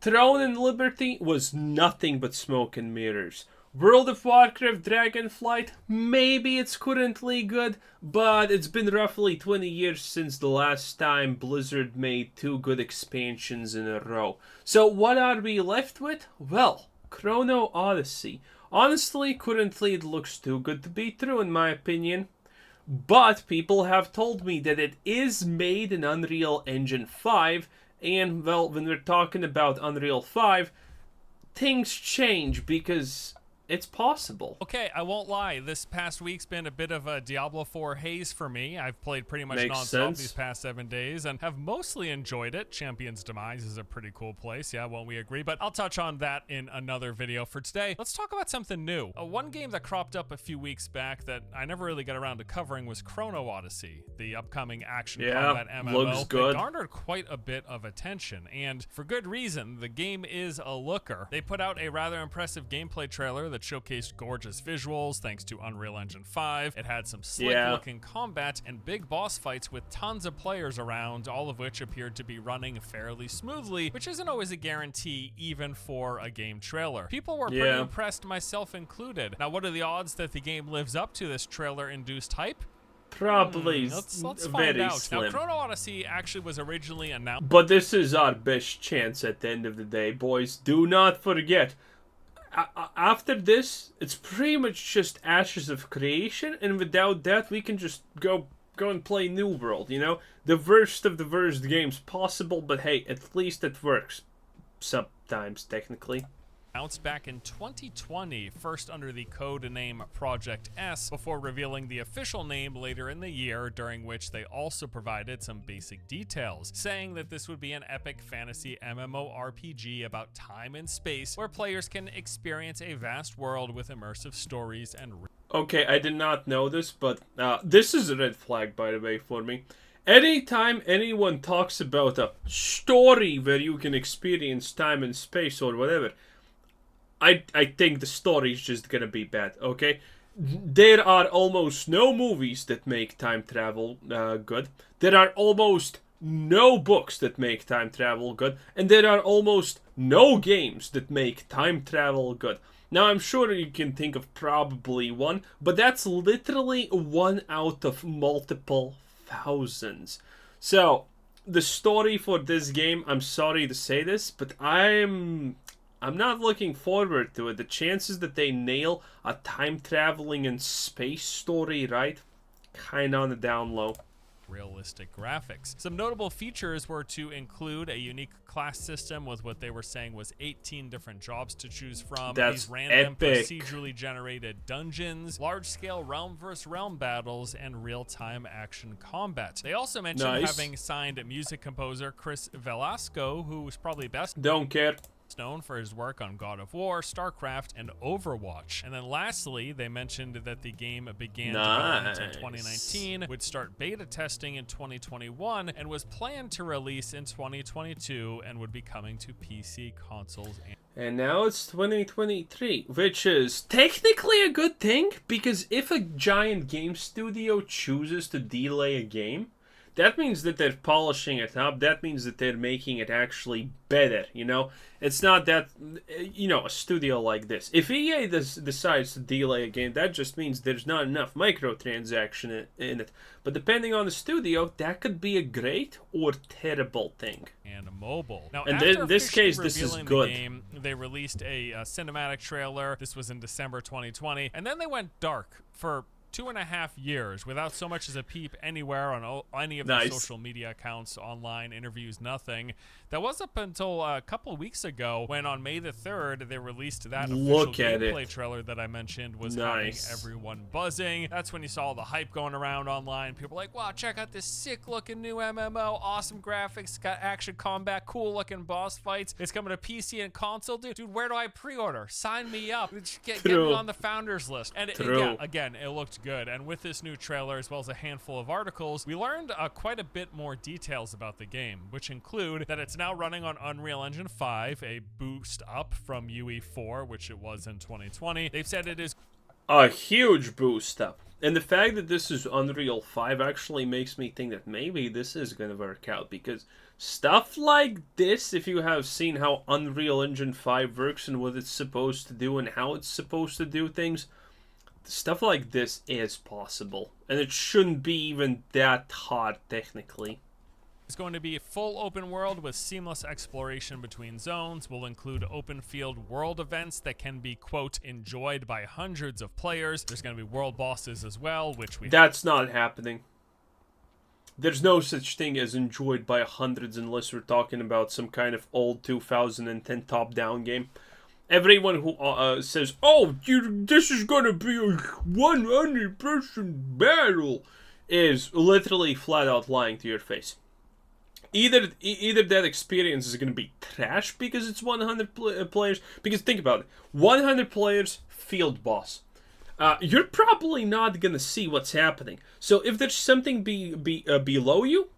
Throne and Liberty was nothing but smoke and mirrors. World of Warcraft Dragonflight, maybe it's currently good, but it's been roughly 20 years since the last time Blizzard made 2 good expansions in a row. So what are we left with? Well, Chrono Odyssey. Honestly, currently it looks too good to be true in my opinion. But people have told me that it is made in Unreal Engine 5, and well, when we're talking about Unreal 5, things change because it's possible. Okay, I won't lie. This past week's been a bit of a Diablo 4 haze for me. I've played pretty much nonstop these past 7 days and have mostly enjoyed it. Champion's Demise is a pretty cool place, yeah, won't we agree? But I'll touch on that in another video. For today, let's talk about something new. One game that cropped up a few weeks back that I never really got around to covering was Chrono Odyssey, the upcoming action combat MMO. Looks good. It garnered quite a bit of attention, and for good reason. The game is a looker. They put out a rather impressive gameplay trailer that showcased gorgeous visuals thanks to Unreal Engine 5. It had some slick looking combat and big boss fights with tons of players around, all of which appeared to be running fairly smoothly, which isn't always a guarantee even for a game trailer. People were pretty impressed, myself included. Now, what are the odds that the game lives up to this trailer-induced hype? Probably let's find very out. slim. Now, Chrono Odyssey actually was originally announced. But this is our best chance at the end of the day, boys. Do not forget. After this, it's pretty much just Ashes of Creation, and without that, we can just go and play New World, you know? The worst of the worst games possible, but hey, at least it works. Sometimes, technically. Announced back in 2020, first under the code name Project S, before revealing the official name later in the year, during which they also provided some basic details, saying that this would be an epic fantasy MMORPG about time and space, where players can experience a vast world with immersive stories and... Okay, I did not know this, but this is a red flag, by the way, for me. Anytime anyone talks about a story where you can experience time and space or whatever, I think the story's just gonna be bad, okay? There are almost no movies that make time travel good. There are almost no books that make time travel good. And there are almost no games that make time travel good. Now, I'm sure you can think of probably one, but that's literally 1 out of multiple thousands. So, the story for this game, I'm sorry to say this, but I'm not looking forward to it. The chances that they nail a time-traveling and space story right, kinda on the down low. Realistic graphics. Some notable features were to include a unique class system with what they were saying was 18 different jobs to choose from. That's these random epic. Procedurally generated dungeons, large-scale realm versus realm battles, and real-time action combat. They also mentioned having signed music composer Chris Velasco, who was probably best known for his work on God of War, StarCraft, and Overwatch. And then lastly, they mentioned that the game began development in 2019, would start beta testing in 2021, and was planned to release in 2022, and would be coming to PC, consoles, and now it's 2023, which is technically a good thing, because if a giant game studio chooses to delay a game, that means that they're polishing it up. That means that they're making it actually better, you know? It's not that, you know, a studio like this. If EA decides to delay a game, that just means there's not enough microtransaction in it. But depending on the studio, that could be a great or terrible thing. And mobile. Now, and after in this case, this is good. The game, they released a cinematic trailer. This was in December 2020. And then they went dark for 2.5 years without so much as a peep anywhere on any of their social media accounts, online interviews, nothing. That was up until a couple weeks ago when on May the 3rd they released that official gameplay trailer that I mentioned was having everyone buzzing. That's when you saw the hype going around online. People were like, wow, check out this sick looking new MMO, awesome graphics, got action combat, cool looking boss fights. It's coming to PC and console. Dude, where do I pre-order? Sign me up. Get me on the founders list. And yeah, again, it looked good. And with this new trailer, as well as a handful of articles, we learned quite a bit more details about the game, which include that it's now running on Unreal Engine 5, a boost up from UE4, which it was in 2020. They've said it is a huge boost up. And the fact that this is Unreal 5 actually makes me think that maybe this is going to work out, because stuff like this, if you have seen how Unreal Engine 5 works and what it's supposed to do and how it's supposed to do things, stuff like this is possible. And it shouldn't be even that hard technically. It's going to be a full open world with seamless exploration between zones. Will include open field world events that can be, quote, enjoyed by hundreds of players. There's going to be world bosses as well, which we... That's not happening. There's no such thing as enjoyed by hundreds unless we're talking about some kind of old 2010 top-down game. Everyone who says, oh, this is going to be a 100-person battle is literally flat-out lying to your face. Either that experience is going to be trash because it's 100 players. Because think about it, 100 players, field boss. You're probably not going to see what's happening. So if there's something below you,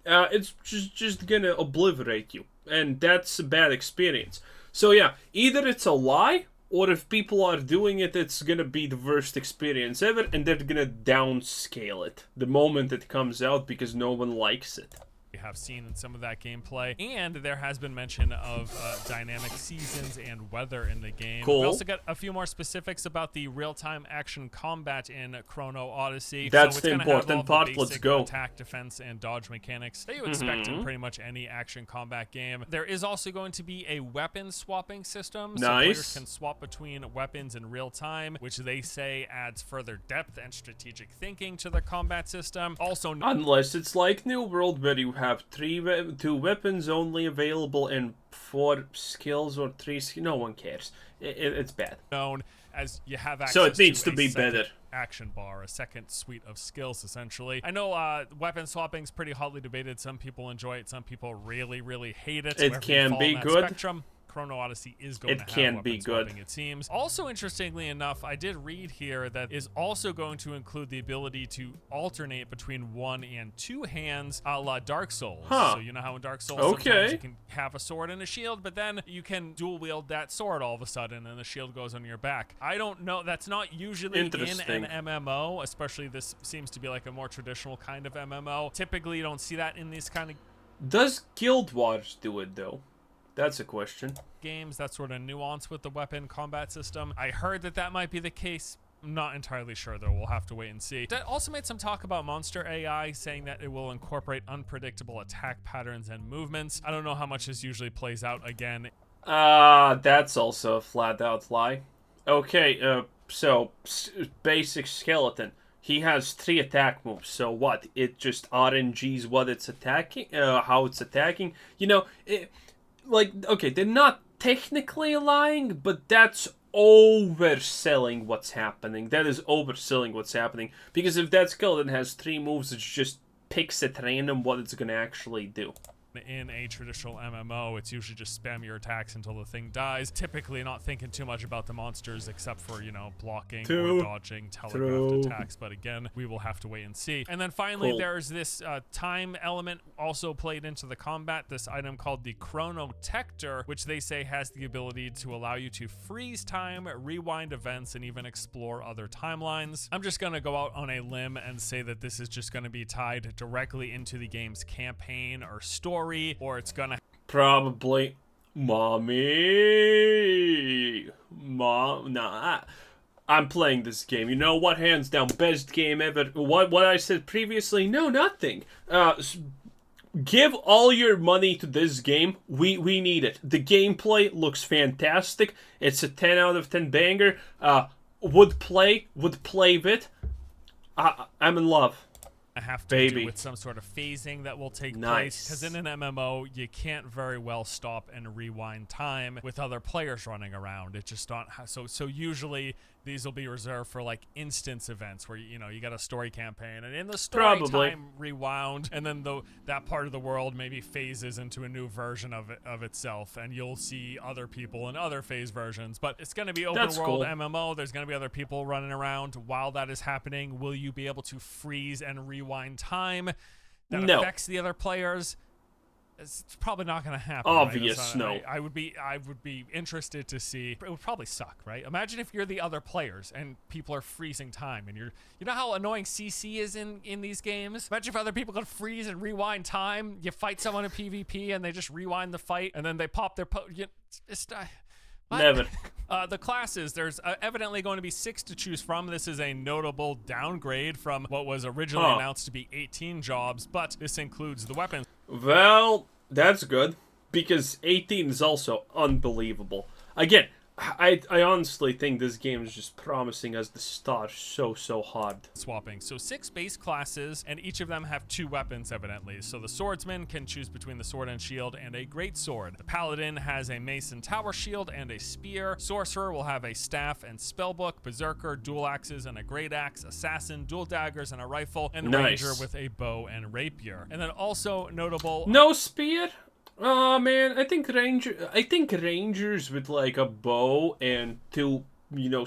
it's just going to obliterate you, and that's a bad experience. So yeah, either it's a lie, or if people are doing it, it's going to be the worst experience ever, and they're going to downscale it the moment it comes out because no one likes it. Have seen in some of that gameplay, and there has been mention of dynamic seasons and weather in the game. Cool. We also got a few more specifics about the real-time action combat in Chrono Odyssey. That's so the important part. Let's go. Attack, defense, and dodge mechanics that you expect in pretty much any action combat game. There is also going to be a weapon swapping system, so players can swap between weapons in real time, which they say adds further depth and strategic thinking to the combat system. Also, unless it's like New World, where you have two weapons only available and 4 skills or 3 skills. No one cares. It's bad. Known as you have access so it needs to a be better. Action bar, a second suite of skills, essentially. I know weapon swapping is pretty hotly debated. Some people enjoy it. Some people really, really hate it. It can be good. Spectrum. Chrono Odyssey is going to have weapon swapping, it seems. Also, interestingly enough, I did read here that is also going to include the ability to alternate between 1 and 2 hands, a la Dark Souls. So you know how in Dark Souls sometimes you can have a sword and a shield, but then you can dual wield that sword all of a sudden, and the shield goes on your back. I don't know. That's not usually in an MMO, especially this seems to be like a more traditional kind of MMO. Typically, you don't see that in these kind of... Does Guild Wars do it, though? That's a question. Games, that sort of nuance with the weapon combat system. I heard that might be the case. I'm not entirely sure, though. We'll have to wait and see. That also made some talk about Monster AI, saying that it will incorporate unpredictable attack patterns and movements. I don't know how much this usually plays out again. That's also a flat-out lie. Okay, so basic skeleton. He has 3 attack moves, so what? It just RNGs what it's attacking, how it's attacking. You know, okay, they're not technically lying, but that's overselling what's happening. That is overselling what's happening. Because if that skeleton has 3 moves, it just picks at random what it's going to actually do. In a traditional MMO, it's usually just spam your attacks until the thing dies. Typically not thinking too much about the monsters except for, you know, blocking or dodging telegraphed attacks. But again, we will have to wait and see. And then finally, there's this time element also played into the combat. This item called the Chrono Tector, which they say has the ability to allow you to freeze time, rewind events, and even explore other timelines. I'm just going to go out on a limb and say that this is just going to be tied directly into the game's campaign or story. Or it's gonna probably I'm playing this game. You know what? Hands down, best game ever. What I said previously? No, nothing. Give all your money to this game. We need it. The gameplay looks fantastic. It's a 10 out of 10 banger. Would play with. I'm in love. Have to do with some sort of phasing that will take place, because in an MMO you can't very well stop and rewind time with other players running around. It's just not so usually these will be reserved for like instance events where you know you got a story campaign, and in the story time rewound, and then that part of the world maybe phases into a new version of itself, and you'll see other people in other phase versions. But it's going to be open world MMO. There's going to be other people running around while that is happening. Will you be able to freeze and rewind time that affects the other players? It's probably not going to happen. Obvious, right? no. I would be interested to see. It would probably suck, right? Imagine if you're the other players and people are freezing time, and you know how annoying CC is in these games. Imagine if other people could freeze and rewind time. You fight someone in PvP and they just rewind the fight, and then they pop their Never. The classes, there's evidently going to be 6 to choose from. This is a notable downgrade from what was originally announced to be 18 jobs, but this includes the weapons. Well, that's good, because 18 is also unbelievable. Again, I honestly think this game is just promising us the start so hard. Swapping. So 6 base classes, and each of them have 2 weapons, evidently. So the swordsman can choose between the sword and shield and a great sword. The paladin has a mace and tower shield and a spear. Sorcerer will have a staff and spellbook. Berserker, dual axes and a great axe. Assassin, dual daggers and a rifle. And the ranger with a bow and rapier. And then also notable... No spear? Oh man, I think rangers with like a bow and 2,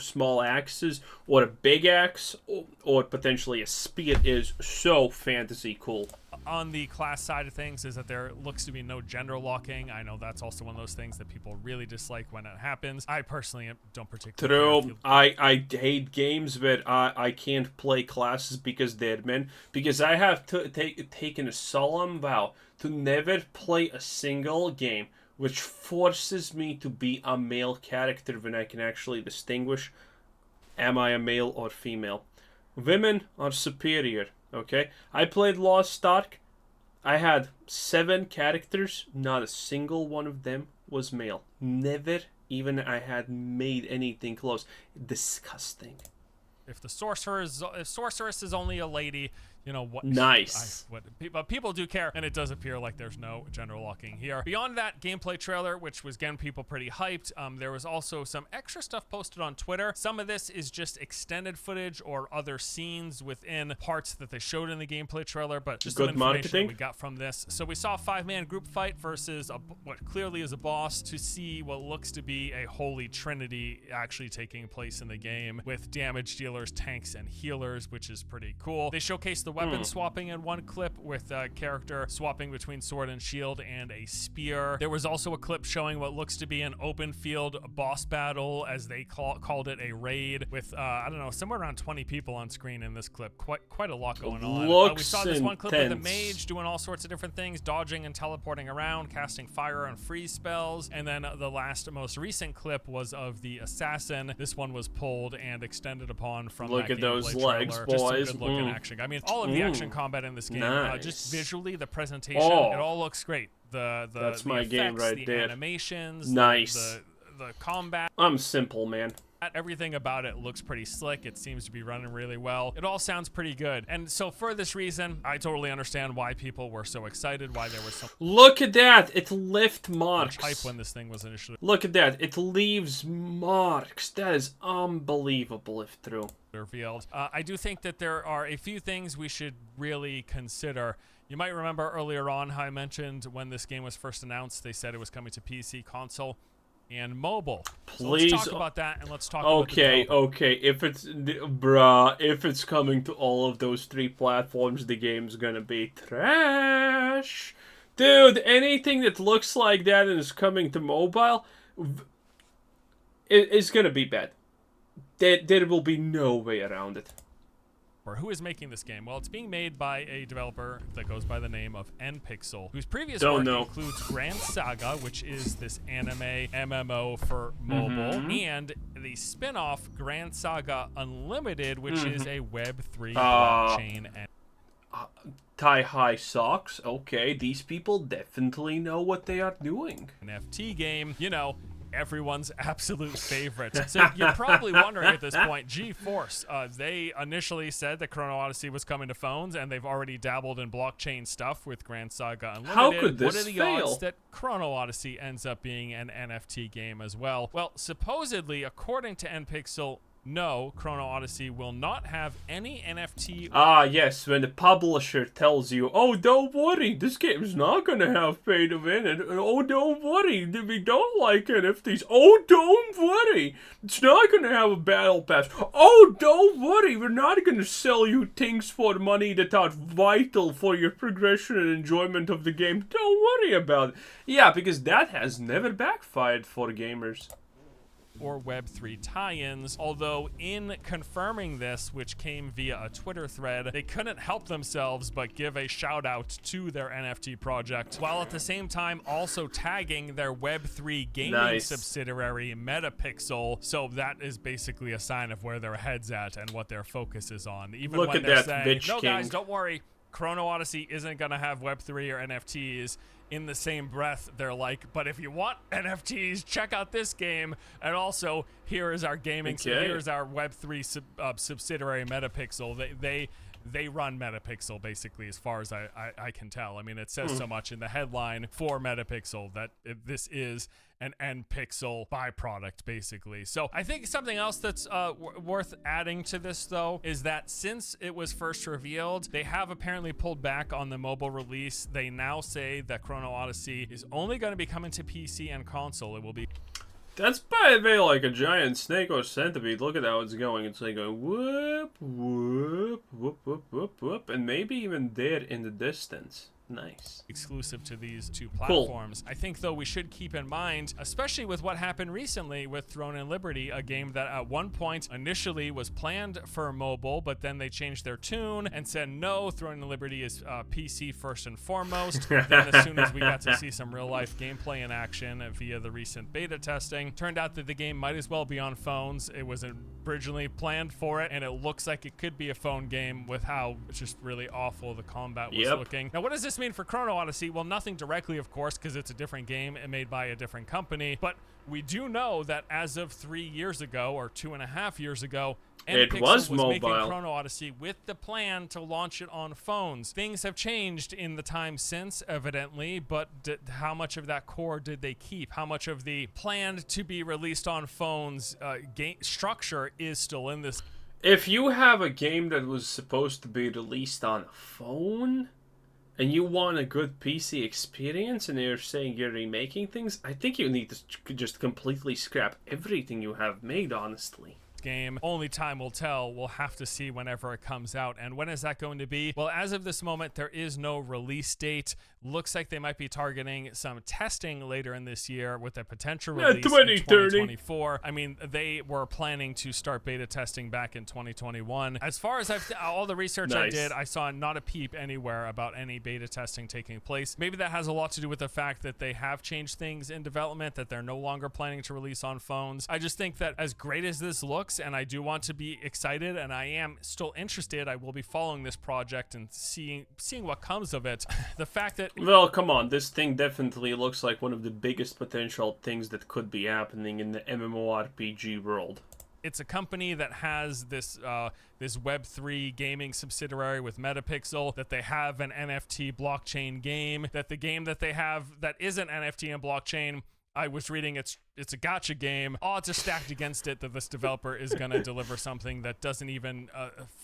small axes, or a big axe, or potentially a spear is so fantasy cool. On the class side of things is that there looks to be no gender locking. I know that's also one of those things that people really dislike when it happens. I personally don't particularly. True. I hate games where I can't play classes because they're men, because I have taken a solemn vow to never play a single game which forces me to be a male character when I can actually distinguish, am I a male or female? Women are superior, okay? I played Lost Ark. I had 7 characters. Not a single one of them was male. Never even I had made anything close. Disgusting. If the sorceress is only a lady, what? Nice. But people do care, and it does appear like there's no gender locking here. Beyond that gameplay trailer, which was getting people pretty hyped, there was also some extra stuff posted on Twitter. Some of this is just extended footage or other scenes within parts that they showed in the gameplay trailer, but just good some information marketing that we got from this. So we saw a 5-man group fight versus what clearly is a boss, to see what looks to be a holy trinity actually taking place in the game, with damage dealers, tanks, and healers, which is pretty cool. They showcased the weapon swapping in one clip, with a character swapping between sword and shield and a spear. There was also a clip showing what looks to be an open field boss battle, as they called it a raid, with I don't know, somewhere around 20 people on screen in this clip. Quite a lot going on. We saw this one clip with the mage doing all sorts of different things, dodging and teleporting around, casting fire and freeze spells. And then the most recent clip was of the assassin. This one was pulled and extended upon from Look that at those trailer. legs, just boys. Some good looking action. I mean, all of the action combat in this game, just visually, the presentation, it all looks great. That's my effects, game right the there. Animations, Nice. The combat. I'm simple, man. Everything about it looks pretty slick. It seems to be running really well. It all sounds pretty good. And so for this reason, I totally understand why people were so excited, why there was so Look at that. It left marks. hype when this thing was initially Look at that. It leaves marks. That is unbelievable if true. revealed. I do think that there are a few things we should really consider. You might remember earlier on how I mentioned when this game was first announced, they said it was coming to PC, console, and mobile. Please. So let's talk about that, and let's talk about okay. If it's coming to all of those 3 platforms, the game's gonna be trash. Dude, anything that looks like that and is coming to mobile, it's gonna be bad. There will be no way around it. Who is making this game? Well, it's being made by a developer that goes by the name of npixel, whose previous work includes Grand Saga, which is this anime MMO for mobile, and the spin-off Grand Saga Unlimited, which is a Web3 blockchain and Tie-high socks. Okay, these people definitely know what they are doing. NFT game, everyone's absolute favorite. So you're probably wondering at this point, GeForce, they initially said that Chrono Odyssey was coming to phones, and they've already dabbled in blockchain stuff with Grand Saga Unlimited. How could this What are the odds that Chrono Odyssey ends up being an NFT game as well? Well, supposedly, according to npixel, no, Chrono Odyssey will not have any NFT. Ah, yes, when the publisher tells you, oh, don't worry, this game's not gonna have pay to win, and oh, don't worry, we don't like NFTs. Oh, don't worry, it's not gonna have a battle pass. Oh, don't worry, we're not gonna sell you things for money that are vital for your progression and enjoyment of the game. Don't worry about it. Yeah, because that has never backfired for gamers. Or Web3 tie-ins, although in confirming this, which came via a Twitter thread, they couldn't help themselves but give a shout out to their NFT project, while at the same time also tagging their Web3 gaming subsidiary Metapixel. So that is basically a sign of where their head's at and what their focus is on. Even Look when at they're that saying, bitch no king. guys, don't worry, Chrono Odyssey isn't gonna have Web3 or NFTs. In the same breath, they're like, but if you want NFTs, check out this game. And also, here is our gaming, here's our Web3 subsidiary Metapixel. They run Metapixel, basically, as far as I can tell. I mean, it says so much in the headline for Metapixel that this is an NPixel byproduct, basically. So I think something else that's worth adding to this, though, is that since it was first revealed, they have apparently pulled back on the mobile release. They now say that Chrono Odyssey is only going to be coming to PC and console. It will be... That's by the way like a giant snake or centipede. Look at how it's going. It's like going whoop, whoop, whoop, whoop, whoop, whoop, and maybe even there in the distance. Nice. Exclusive to these two platforms. Cool. I think, though, we should keep in mind, especially with what happened recently with Throne and Liberty, a game that at one point initially was planned for mobile, but then they changed their tune and said, no, Throne and Liberty is PC first and foremost. Then as soon as we got to see some real-life gameplay in action via the recent beta testing, turned out that the game might as well be on phones. It was originally planned for it, and it looks like it could be a phone game with how just really awful the combat was looking. Now, what does this mean for Chrono Odyssey? Well, nothing directly, of course, because it's a different game and made by a different company, but we do know that as of 3 years ago, or 2.5 years ago, it was making Chrono Odyssey with the plan to launch it on phones. Things have changed in the time since, evidently, but how much of that core did they keep? How much of the planned to be released on phones game structure is still in this? If you have a game that was supposed to be released on a phone, and you want a good PC experience, and you're saying you're remaking things, I think you need to just completely scrap everything you have made, honestly. Game. Only time will tell. We'll have to see whenever it comes out. And when is that going to be? Well, as of this moment, there is no release date. Looks like they might be targeting some testing later in this year with a potential release in 2024. I mean, they were planning to start beta testing back in 2021. As far as all the research I did, I saw not a peep anywhere about any beta testing taking place. Maybe that has a lot to do with the fact that they have changed things in development, that they're no longer planning to release on phones. I just think that as great as this looks, and I do want to be excited, and I am still interested, I will be following this project and seeing what comes of it. The fact that... Well, come on, this thing definitely looks like one of the biggest potential things that could be happening in the mmorpg world. It's a company that has this this Web3 gaming subsidiary with Metapixel, that they have an NFT blockchain game, that the game that they have that isn't NFT and blockchain, I was reading it's a gacha game. Odds are stacked against it that this developer is going to deliver something that doesn't even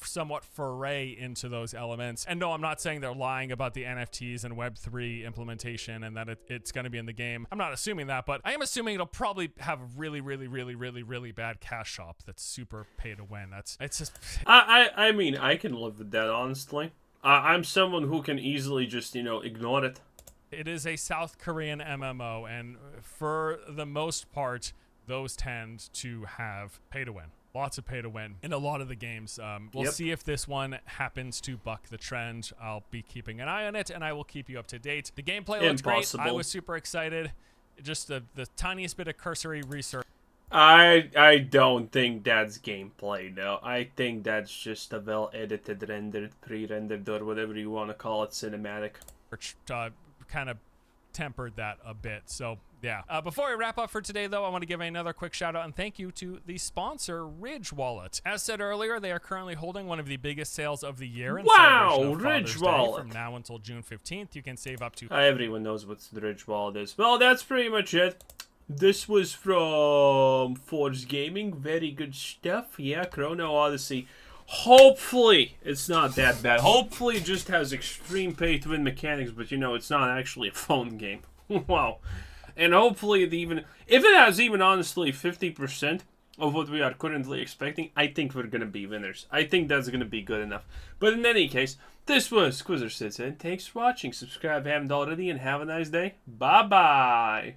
somewhat foray into those elements. And no, I'm not saying they're lying about the NFTs and Web3 implementation and that it's going to be in the game. I'm not assuming that, but I am assuming it'll probably have a really, really, really, really, really bad cash shop that's super pay to win. It's just... I mean, I can live with that, honestly. I'm someone who can easily just, ignore it. It is a South Korean MMO, and for the most part, those tend to have pay to win. Lots of pay to win in a lot of the games. We'll see if this one happens to buck the trend. I'll be keeping an eye on it, and I will keep you up to date. The gameplay looks great. I was super excited. Just the tiniest bit of cursory research. I don't think that's gameplay, though. I think that's just a well-edited, rendered, pre-rendered, or whatever you want to call it, cinematic. Kind of tempered that a bit. So yeah, before we wrap up for today, though, I want to give another quick shout out and thank you to the sponsor, Ridge Wallet. As said earlier, they are currently holding one of the biggest sales of the year in celebration of Ridge Wallet. From now until June 15th, you can save up to... Everyone knows what the Ridge Wallet is. Well, that's pretty much it. This was from Force Gaming. Very good stuff. Yeah, Chrono Odyssey. Hopefully, it's not that bad. Hopefully, it just has extreme pay-to-win mechanics, but you know, it's not actually a phone game. Wow. And hopefully, if it has even honestly 50% of what we are currently expecting, I think we're going to be winners. I think that's going to be good enough. But in any case, this was Squizzer Sits In. Thanks for watching. Subscribe if you haven't already, and have a nice day. Bye-bye.